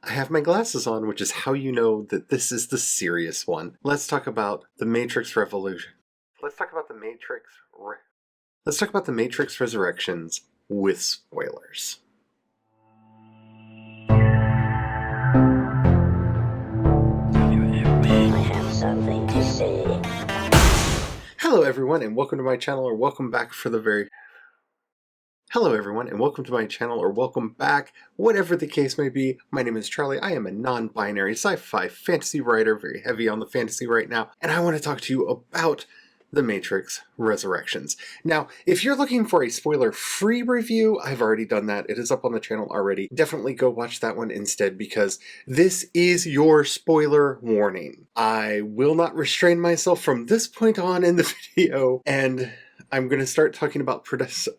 I have my glasses on, which is how you know that this is the serious one. Let's talk about the Matrix Revolution. Let's talk about the Matrix Resurrections with spoilers. Something to say. Hello everyone and welcome to my channel, or welcome back for the very... Hello everyone and welcome to my channel, or welcome back, whatever the case may be. My name is Charlie. I am a non-binary sci-fi fantasy writer, very heavy on the fantasy right now, and I want to talk to you about The Matrix Resurrections. Now, if you're looking for a spoiler-free review, I've already done that. It is up on the channel already. Definitely go watch that one instead, because this is your spoiler warning. I will not restrain myself from this point on in the video, and I'm going to start talking about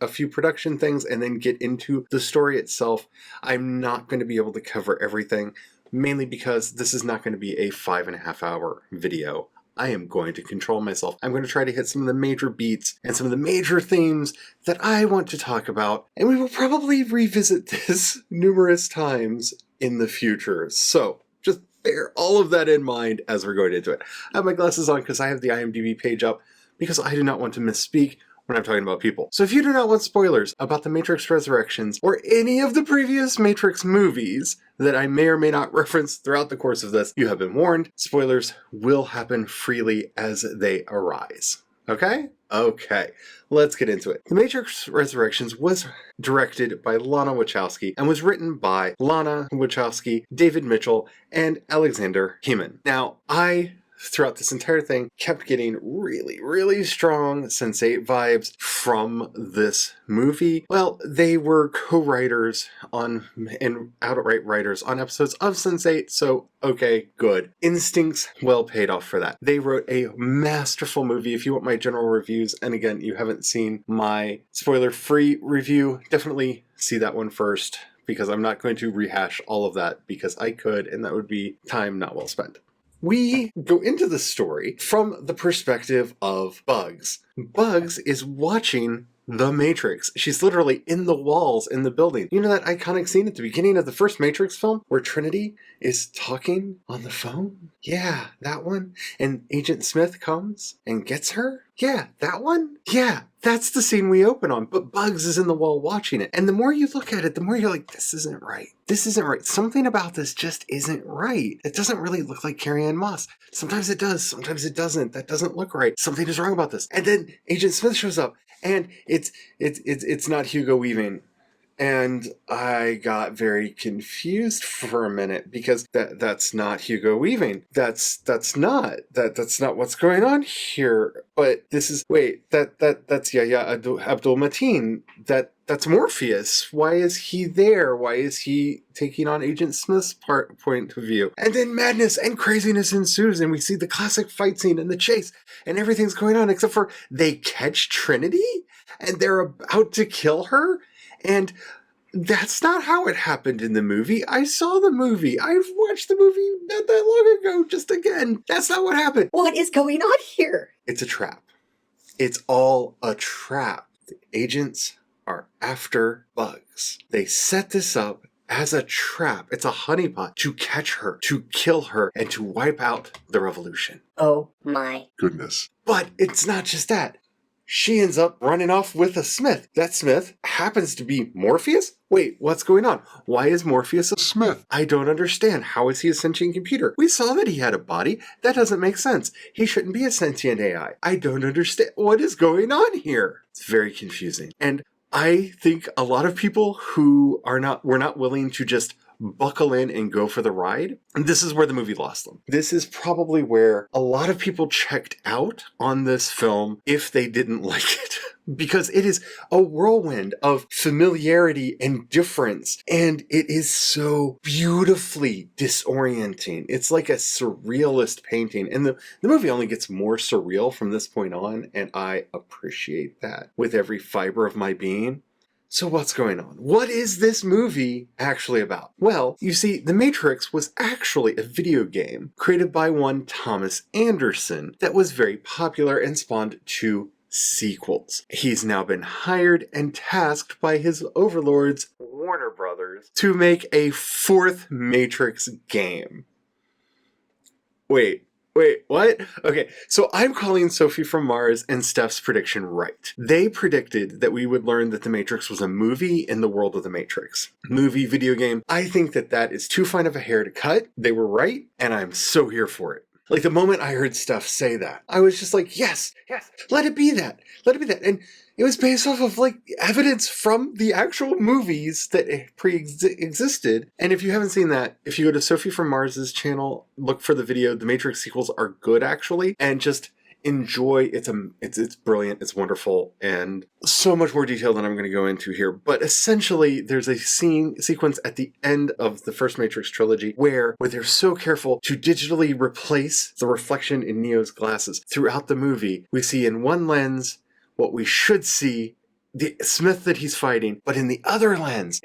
a few production things and then get into the story itself. I'm not going to be able to cover everything, mainly because this is not going to be a 5.5 hour video. I am going to control myself. I'm going to try to hit some of the major beats and some of the major themes that I want to talk about, and we will probably revisit this numerous times in the future. So just bear all of that in mind as we're going into it. I have my glasses on because I have the IMDb page up, because I do not want to misspeak when I'm talking about people. So if you do not want spoilers about The Matrix Resurrections or any of the previous Matrix movies that I may or may not reference throughout the course of this, you have been warned. Spoilers will happen freely as they arise. Okay? Okay, let's get into it. The Matrix Resurrections was directed by Lana Wachowski and was written by Lana Wachowski, David Mitchell, and Alexander Heeman. Now, throughout this entire thing, kept getting really strong Sense8 vibes from this movie. Well, they were co-writers on, and outright writers on episodes of Sense8, so okay, good. Instincts well paid off for that. They wrote a masterful movie. If you want my general reviews, and again, you haven't seen my spoiler-free review, definitely see that one first, because I'm not going to rehash all of that, because I could, and that would be time not well spent. We go into the story from the perspective of Bugs. Bugs is watching The Matrix. She's literally in the walls in the building. You know that iconic scene at the beginning of the first Matrix film where Trinity is talking on the phone? Yeah, that one. And Agent Smith comes and gets her? Yeah, that one? Yeah, that's the scene we open on, but Bugs is in the wall watching it. And the more you look at it, the more you're like, this isn't right. This isn't right. Something about this just isn't right. It doesn't really look like Carrie-Anne Moss. Sometimes it does, sometimes it doesn't. That doesn't look right. Something is wrong about this. And then Agent Smith shows up, and it's not Hugo Weaving. And I got very confused for a minute, because that's not Hugo Weaving. That's not what's going on here. But this is, wait, that's Yahya Abdul Mateen. That's Morpheus. Why is he there? Why is he taking on Agent Smith's point of view? And then madness and craziness ensues, and we see the classic fight scene and the chase, and everything's going on except for they catch Trinity, and they're about to kill her. And that's not how it happened in the movie. I saw the movie. I've watched the movie not that long ago, just again. That's not what happened. What is going on here? It's a trap. It's all a trap. The agents are after Bugs. They set this up as a trap. It's a honeypot to catch her, to kill her, and to wipe out the revolution. Oh my goodness. But it's not just that. She ends up running off with a Smith. That Smith happens to be Morpheus? Wait, what's going on? Why is Morpheus a Smith? I don't understand. How is he a sentient computer? We saw that he had a body. That doesn't make sense. He shouldn't be a sentient AI. I don't understand. What is going on here? It's very confusing. And I think a lot of people who were not willing to just buckle in and go for the ride, and this is where the movie lost them. This is probably where a lot of people checked out on this film if they didn't like it. Because it is a whirlwind of familiarity and difference, and it is so beautifully disorienting. It's like a surrealist painting, and the movie only gets more surreal from this point on, and I appreciate that with every fiber of my being. So what's going on? What is this movie actually about? Well, you see, The Matrix was actually a video game created by one Thomas Anderson that was very popular and spawned two sequels. He's now been hired and tasked by his overlords, Warner Brothers, to make a fourth Matrix game. Wait, what? Okay, so I'm calling Sophie from Mars and Steph's prediction right. They predicted that we would learn that The Matrix was a movie in the world of The Matrix. Movie, video game. I think that is too fine of a hair to cut. They were right, and I'm so here for it. Like, the moment I heard Steph say that, I was just like, yes, let it be that. Let it be that. And it was based off of, like, evidence from the actual movies that pre-existed. And if you haven't seen that, if you go to Sophie from Mars's channel, look for the video. The Matrix sequels are good, actually. And just enjoy. It's brilliant. It's wonderful. And so much more detail than I'm going to go into here. But essentially, there's a sequence at the end of the first Matrix trilogy where they're so careful to digitally replace the reflection in Neo's glasses. Throughout the movie, we see in one lens what we should see, the Smith that he's fighting, but in the other lens,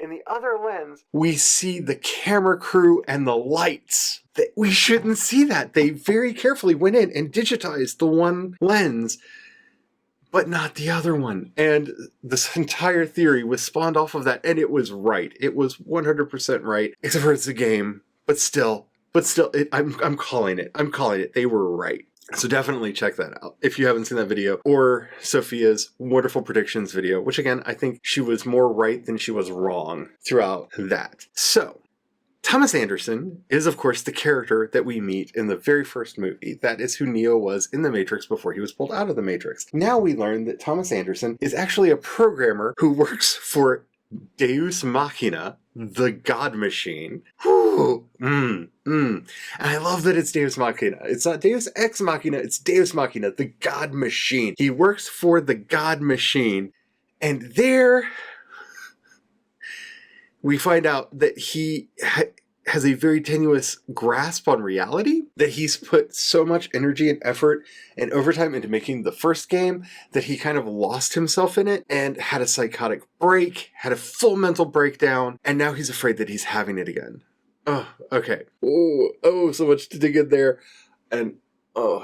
we see the camera crew and the lights. We shouldn't see that. They very carefully went in and digitized the one lens, but not the other one. And this entire theory was spawned off of that, and it was right. It was 100% right, except for it's a game, but still, I'm calling it. I'm calling it. They were right. So definitely check that out if you haven't seen that video, or Sophia's wonderful predictions video, which again, I think she was more right than she was wrong throughout that. So, Thomas Anderson is, of course, the character that we meet in the very first movie. That is who Neo was in the Matrix before he was pulled out of the Matrix. Now we learn that Thomas Anderson is actually a programmer who works for Deus Machina, the God Machine. Whew. And I love that it's Deus Machina. It's not Deus Ex Machina, it's Deus Machina, the God Machine. He works for the God Machine, and there we find out that he has a very tenuous grasp on reality, that he's put so much energy and effort and overtime into making the first game that he kind of lost himself in it and had a psychotic break, had a full mental breakdown, and now he's afraid that he's having it again. Oh, okay. Oh, so much to dig in there, and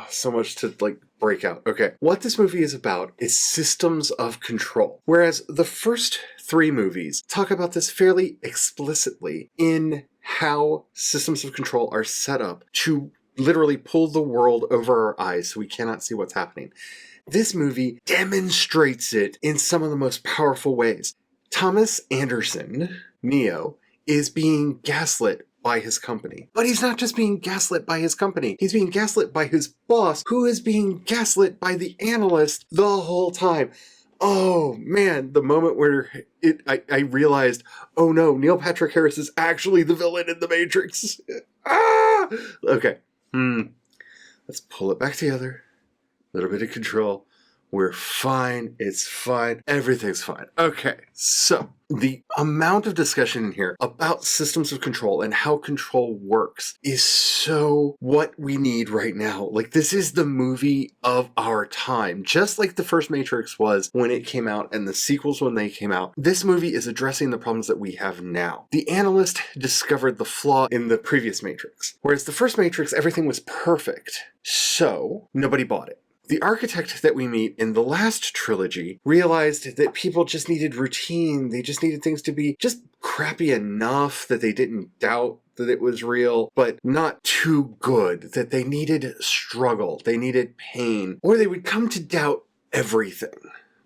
so much to, like, break out. Okay. What this movie is about is systems of control. Whereas the first three movies talk about this fairly explicitly in how systems of control are set up to literally pull the world over our eyes so we cannot see what's happening. This movie demonstrates it in some of the most powerful ways. Thomas Anderson, Neo, is being gaslit by his company. But he's not just being gaslit by his company. He's being gaslit by his boss, who is being gaslit by the Analyst the whole time. Oh man, the moment where I realized, oh no, Neil Patrick Harris is actually the villain in The Matrix. Ah! Okay. Let's pull it back together. A little bit of control. We're fine. It's fine. Everything's fine. Okay, so the amount of discussion in here about systems of control and how control works is so what we need right now. Like, this is the movie of our time. Just like the first Matrix was when it came out and the sequels when they came out, this movie is addressing the problems that we have now. The Analyst discovered the flaw in the previous Matrix, whereas the first Matrix, everything was perfect, so nobody bought it. The architect that we meet in the last trilogy realized that people just needed routine. They just needed things to be just crappy enough that they didn't doubt that it was real, but not too good, that they needed struggle, they needed pain, or they would come to doubt everything.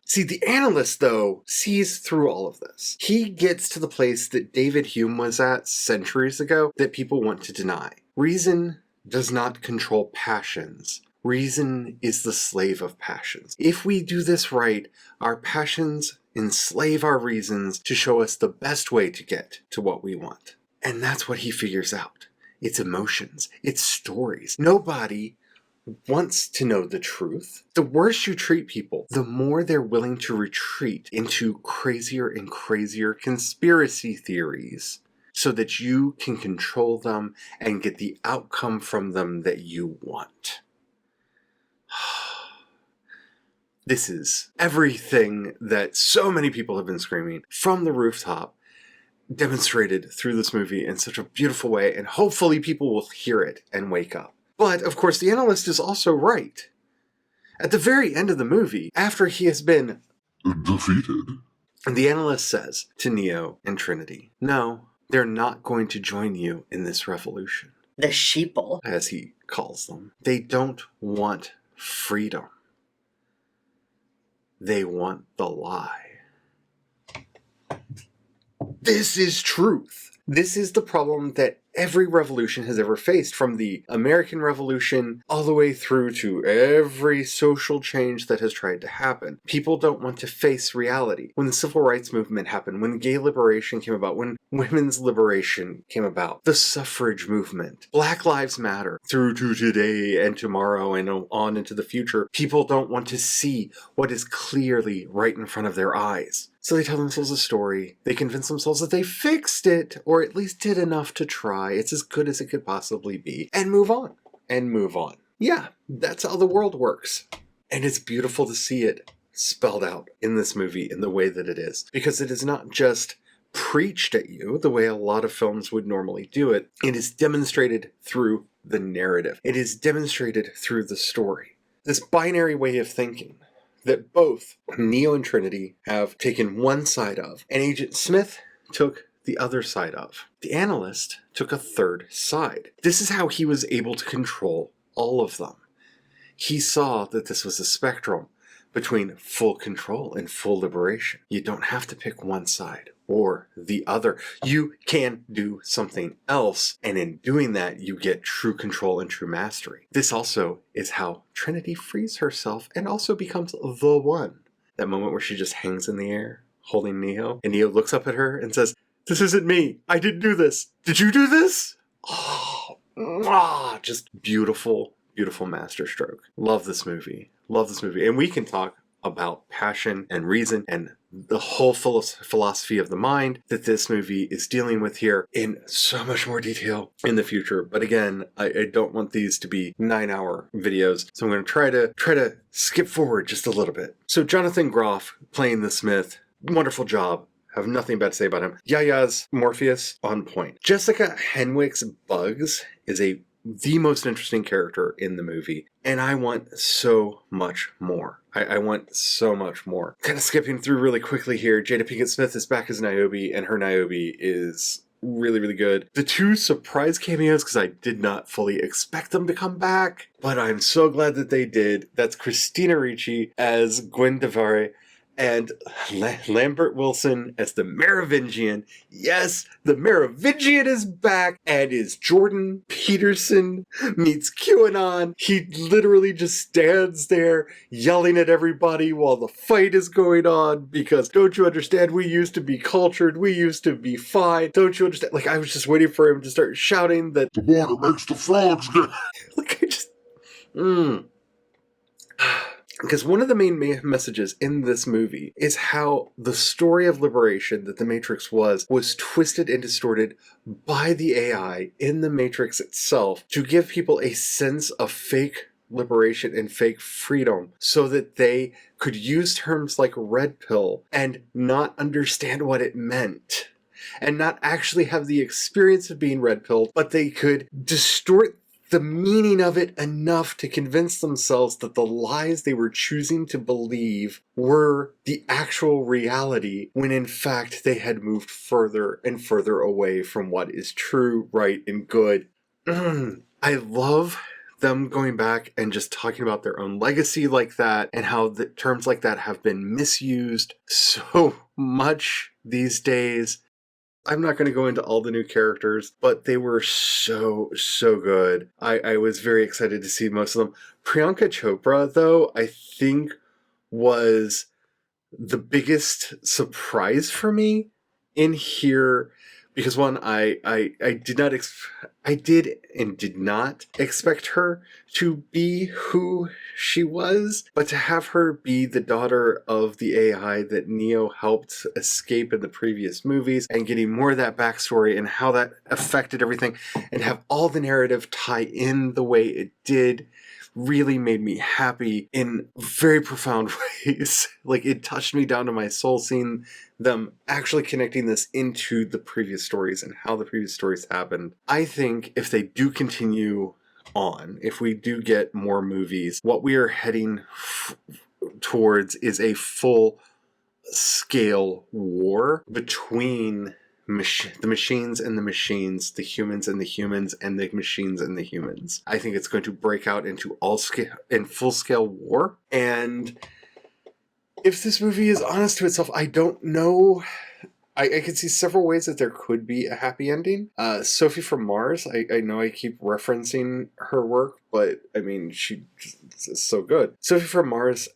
See, the Analyst, though, sees through all of this. He gets to the place that David Hume was at centuries ago that people want to deny. Reason does not control passions. Reason is the slave of passions. If we do this right, our passions enslave our reasons to show us the best way to get to what we want. And that's what he figures out. It's emotions. It's stories. Nobody wants to know the truth. The worse you treat people, the more they're willing to retreat into crazier and crazier conspiracy theories so that you can control them and get the outcome from them that you want. This is everything that so many people have been screaming from the rooftop, demonstrated through this movie in such a beautiful way, and hopefully people will hear it and wake up. But, of course, the Analyst is also right. At the very end of the movie, after he has been defeated, the Analyst says to Neo and Trinity, no, they're not going to join you in this revolution. The sheeple. As he calls them. They don't want freedom. They want the lie. This is truth. This is the problem that every revolution has ever faced, from the American Revolution all the way through to every social change that has tried to happen. People don't want to face reality. When the Civil Rights Movement happened, when gay liberation came about, when women's liberation came about, the suffrage movement, Black Lives Matter, through to today and tomorrow and on into the future, people don't want to see what is clearly right in front of their eyes. So they tell themselves a story, they convince themselves that they fixed it, or at least did enough to try, it's as good as it could possibly be, and move on. And move on. Yeah, that's how the world works. And it's beautiful to see it spelled out in this movie in the way that it is. Because it is not just preached at you the way a lot of films would normally do it. It is demonstrated through the narrative. It is demonstrated through the story. This binary way of thinking that both Neo and Trinity have taken one side of, and Agent Smith took the other side of. The Analyst took a third side. This is how he was able to control all of them. He saw that this was a spectrum between full control and full liberation. You don't have to pick one side or the other. You can do something else, and in doing that, you get true control and true mastery. This also is how Trinity frees herself and also becomes the one. That moment where she just hangs in the air, holding Neo, and Neo looks up at her and says, "This isn't me. I didn't do this. Did you do this?" Oh, just beautiful, beautiful masterstroke. Love this movie. Love this movie. And we can talk about passion and reason and the whole philosophy of the mind that this movie is dealing with here in so much more detail in the future. But again, I don't want these to be 9-hour videos, so I'm going to try to skip forward just a little bit. So Jonathan Groff playing the Smith, wonderful job. Have nothing bad to say about him. Yaya's Morpheus, on point. Jessica Henwick's Bugs is the most interesting character in the movie, and I want so much more. I want so much more. Kind of skipping through really quickly here, Jada Pinkett Smith is back as Niobe, and her Niobe is really, really good. The two surprise cameos, because I did not fully expect them to come back, but I'm so glad that they did. That's Christina Ricci as Gwen Devare, and Lambert Wilson as the Merovingian. Yes, the Merovingian is back and is Jordan Peterson meets QAnon. He literally just stands there yelling at everybody while the fight is going on because, don't you understand, we used to be cultured, we used to be fine, don't you understand? Like, I was just waiting for him to start shouting that the water makes the frogs gay. Like, I just... Because one of the main messages in this movie is how the story of liberation that the Matrix was twisted and distorted by the AI in the Matrix itself to give people a sense of fake liberation and fake freedom so that they could use terms like red pill and not understand what it meant and not actually have the experience of being red pilled, but they could distort the meaning of it enough to convince themselves that the lies they were choosing to believe were the actual reality, when in fact they had moved further and further away from what is true, right, and good. I love them going back and just talking about their own legacy like that, and how the terms like that have been misused so much these days. I'm not going to go into all the new characters, but they were so good. I was very excited to see most of them. Priyanka Chopra, though, I think was the biggest surprise for me in here. Because one, I did and did not expect her to be who she was, but to have her be the daughter of the AI that Neo helped escape in the previous movies, and getting more of that backstory and how that affected everything, and have all the narrative tie in the way it did, really made me happy in very profound ways. Like, it touched me down to my soul seeing them actually connecting this into the previous stories and how the previous stories happened. I think if they do continue on, if we do get more movies, what we are heading towards is a full scale war between the machines and the machines, the humans and the humans, and the machines and the humans. I think it's going to break out into full scale war. And if this movie is honest to itself, I don't know. I can see several ways that there could be a happy ending. Sophie from Mars, I know I keep referencing her work, but I mean, she is so good. Sophie from Mars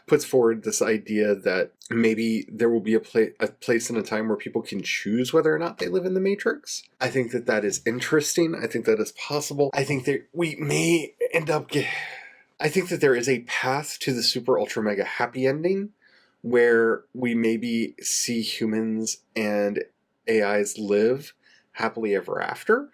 puts forward this idea that maybe there will be a place and a time where people can choose whether or not they live in the Matrix. I think that is interesting. I think that is possible. I think that we may end up I think that there is a path to the super ultra mega happy ending where we maybe see humans and AIs live happily ever after.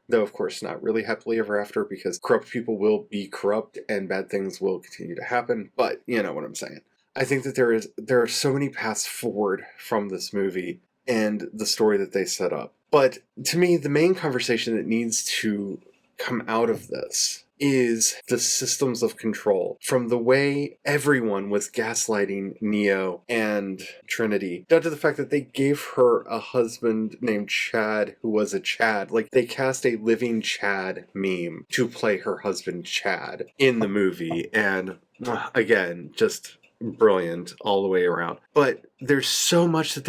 Though, of course, not really happily ever after, because corrupt people will be corrupt and bad things will continue to happen. But you know what I'm saying. I think that there are so many paths forward from this movie and the story that they set up. But to me, the main conversation that needs to come out of this is the systems of control. From the way everyone was gaslighting Neo and Trinity, down to the fact that they gave her a husband named Chad who was a Chad. Like, they cast a living Chad meme to play her husband Chad in the movie. And again, just brilliant all the way around. But there's so much that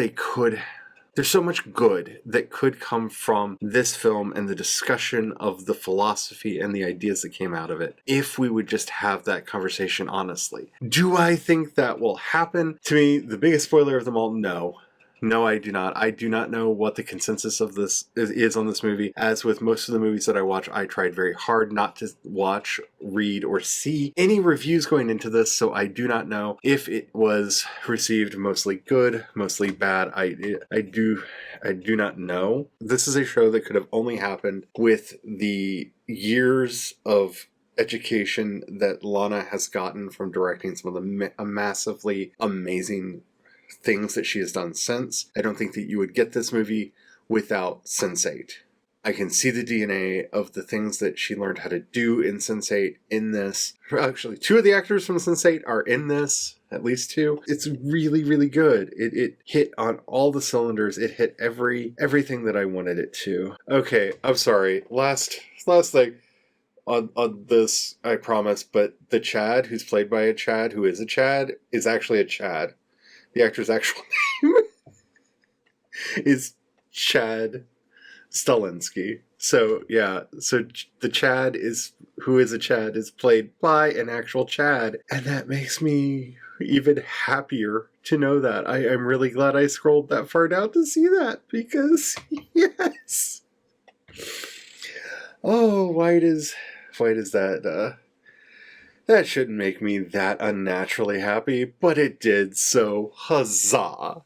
there's so much good that could come from this film and the discussion of the philosophy and the ideas that came out of it, if we would just have that conversation honestly. Do I think that will happen? To me, the biggest spoiler of them all, no. No, I do not. I do not know what the consensus of this is on this movie. As with most of the movies that I watch, I tried very hard not to watch, read, or see any reviews going into this, so I do not know if it was received mostly good, mostly bad. I do not know. This is a show that could have only happened with the years of education that Lana has gotten from directing some of the massively amazing things that she has done since. I don't think that you would get this movie without Sense8. I can see the DNA of the things that she learned how to do in Sense8 in this. Actually, 2 of the actors from Sense8 are in this, at least 2. It's really, really good. It hit on all the cylinders. It hit everything that I wanted it to. Okay, I'm sorry. Last thing on this, I promise, but the Chad, who's played by a Chad, who is a Chad, is actually a Chad. The actor's actual name is Chad Stalinsky. So, yeah. So the Chad who is a Chad is played by an actual Chad. And that makes me even happier to know that. I'm really glad I scrolled that far down to see that. Because, yes. Oh, why does that... That shouldn't make me that unnaturally happy, but it did, so huzzah!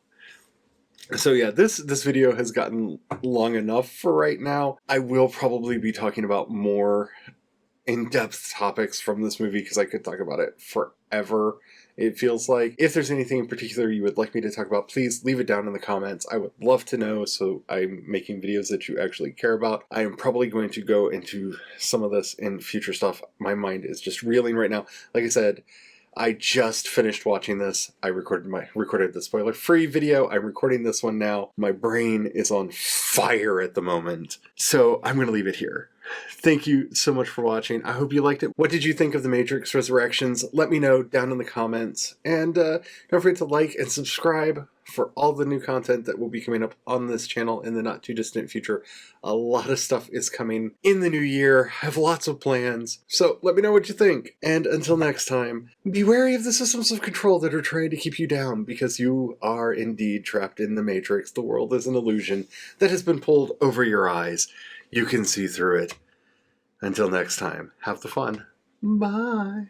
So yeah, this video has gotten long enough for right now. I will probably be talking about more in-depth topics from this movie, because I could talk about it forever, it feels like. If there's anything in particular you would like me to talk about, please leave it down in the comments. I would love to know, so I'm making videos that you actually care about. I am probably going to go into some of this in future stuff. My mind is just reeling right now. Like I said, I just finished watching this. I recorded the spoiler-free video. I'm recording this one now. My brain is on fire at the moment. So I'm going to leave it here. Thank you so much for watching. I hope you liked it. What did you think of The Matrix Resurrections? Let me know down in the comments. And don't forget to like and subscribe for all the new content that will be coming up on this channel in the not too distant future. A lot of stuff is coming in the new year. I have lots of plans. So let me know what you think. And until next time, be wary of the systems of control that are trying to keep you down, because you are indeed trapped in the Matrix. The world is an illusion that has been pulled over your eyes. You can see through it. Until next time, have the fun. Bye.